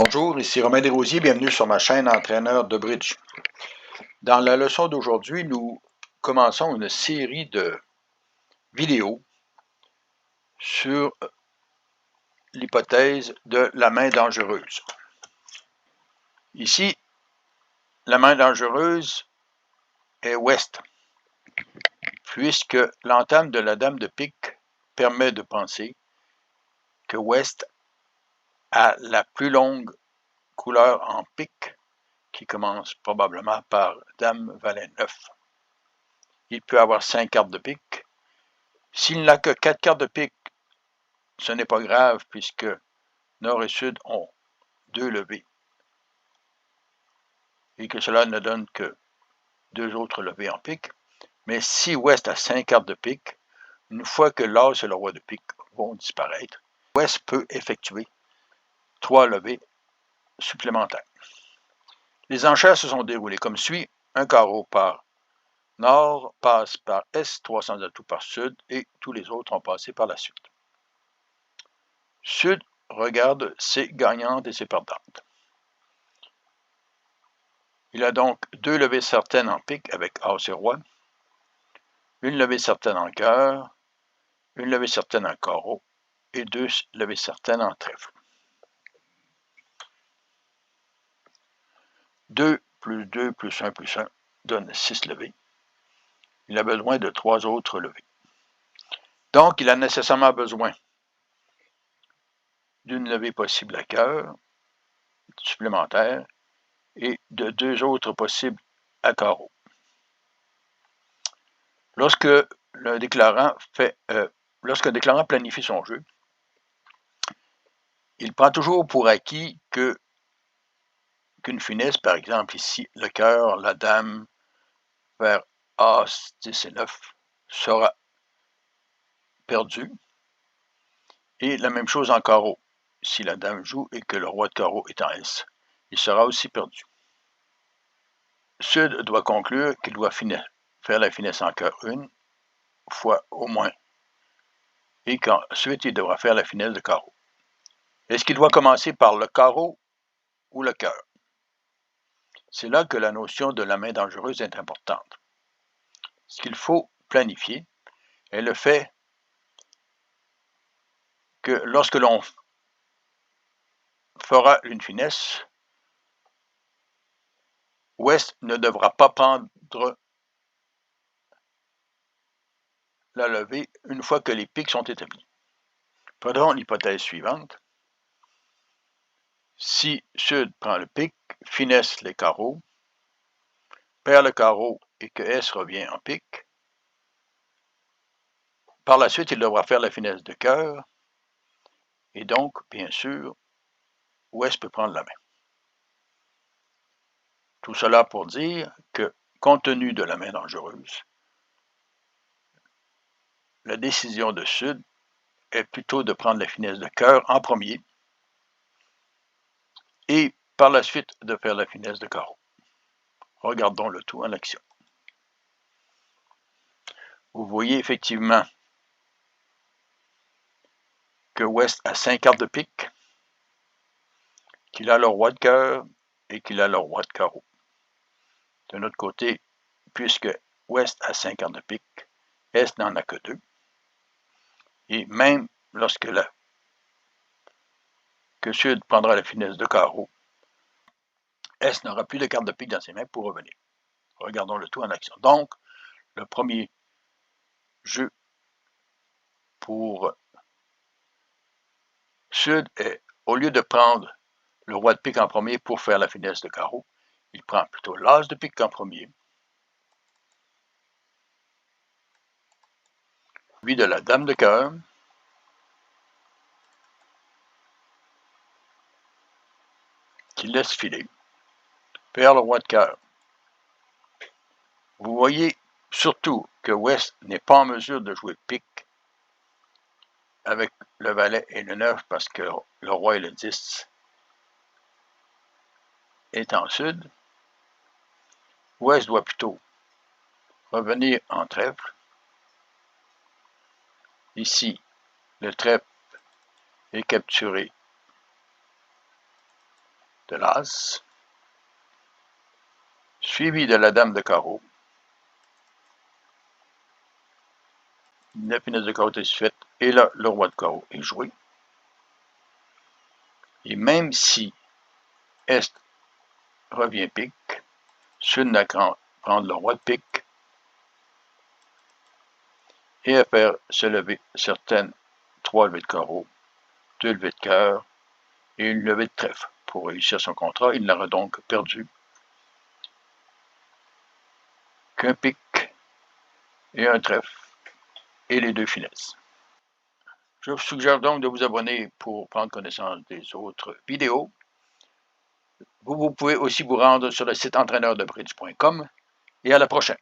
Bonjour, ici Romain Desrosiers, bienvenue sur ma chaîne Entraîneur de bridge. Dans la leçon d'aujourd'hui, nous commençons une série de vidéos sur l'hypothèse de la main dangereuse. Ici, la main dangereuse est ouest, puisque l'entame de la dame de pique permet de penser que ouest a la plus longue couleur en pique, qui commence probablement par dame valet 9. Il peut avoir 5 cartes de pique. S'il n'a que 4 cartes de pique, ce n'est pas grave puisque nord et sud ont 2 levées et que cela ne donne que 2 autres levées en pique. Mais si ouest a 5 cartes de pique, une fois que l'as et le roi de pique vont disparaître, ouest peut effectuer 3 levées supplémentaires. Les enchères se sont déroulées comme suit. Un carreau par nord passe par est, 300 atouts par sud et tous les autres ont passé par la suite. Sud regarde ses gagnantes et ses perdantes. Il a donc 2 levées certaines en pique avec as et roi, une levée certaine en cœur, une levée certaine en carreau et 2 levées certaines en trèfle. 2 plus 2 plus 1 plus 1 donne 6 levées. Il a besoin de 3 autres levées. Donc, il a nécessairement besoin d'une levée possible à cœur supplémentaire et de 2 autres possibles à carreau. Lorsque un déclarant planifie son jeu, il prend toujours pour acquis qu'une finesse, par exemple ici, le cœur, la dame, vers as, 10 et 9, sera perdue. Et la même chose en carreau. Si la dame joue et que le roi de carreau est en S, il sera aussi perdu. Sud doit conclure qu'il doit faire la finesse en cœur une fois au moins, et qu'ensuite il devra faire la finesse de carreau. Est-ce qu'il doit commencer par le carreau ou le cœur? C'est là que la notion de la main dangereuse est importante. Ce qu'il faut planifier est le fait que lorsque l'on fera une finesse, ouest ne devra pas prendre la levée une fois que les piques sont établis. Prenons l'hypothèse suivante. Si sud prend le pique, finesse les carreaux, perd le carreau et que S revient en pique, par la suite, il devra faire la finesse de cœur et donc, bien sûr, ouest peut prendre la main. Tout cela pour dire que, compte tenu de la main dangereuse, la décision de sud est plutôt de prendre la finesse de cœur en premier et par la suite de faire la finesse de carreau. Regardons le tout en action. Vous voyez effectivement que ouest a 5 cartes de pique, qu'il a le roi de cœur et qu'il a le roi de carreau. De notre côté, puisque ouest a 5 cartes de pique, est n'en a que 2. Et même lorsque sud prendra la finesse de carreau, est n'aura plus de carte de pique dans ses mains pour revenir. Regardons le tout en action. Donc, le premier jeu pour sud est, au lieu de prendre le roi de pique en premier pour faire la finesse de carreau, il prend plutôt l'as de pique en premier, puis de la dame de cœur, qu'il laisse filer, perd le roi de cœur. Vous voyez surtout que ouest n'est pas en mesure de jouer pique avec le valet et le 9 parce que le roi et le 10 est en sud. Ouest doit plutôt revenir en trèfle. Ici, le trèfle est capturé de l'as, suivi de la dame de carreau. La finesse de carreau est faite, et là, le roi de carreau est joué. Et même si Est revient pique, Sud n'a qu'à prendre le roi de pique et à faire se lever certaines 3 levées de carreau, 2 levées de cœur et une levée de trèfle. Pour réussir son contrat, il n'aura donc perdu qu'un pique et un trèfle et les 2 finesses. Je vous suggère donc de vous abonner pour prendre connaissance des autres vidéos. Vous pouvez aussi vous rendre sur le site entraîneurdebridge.com et à la prochaine.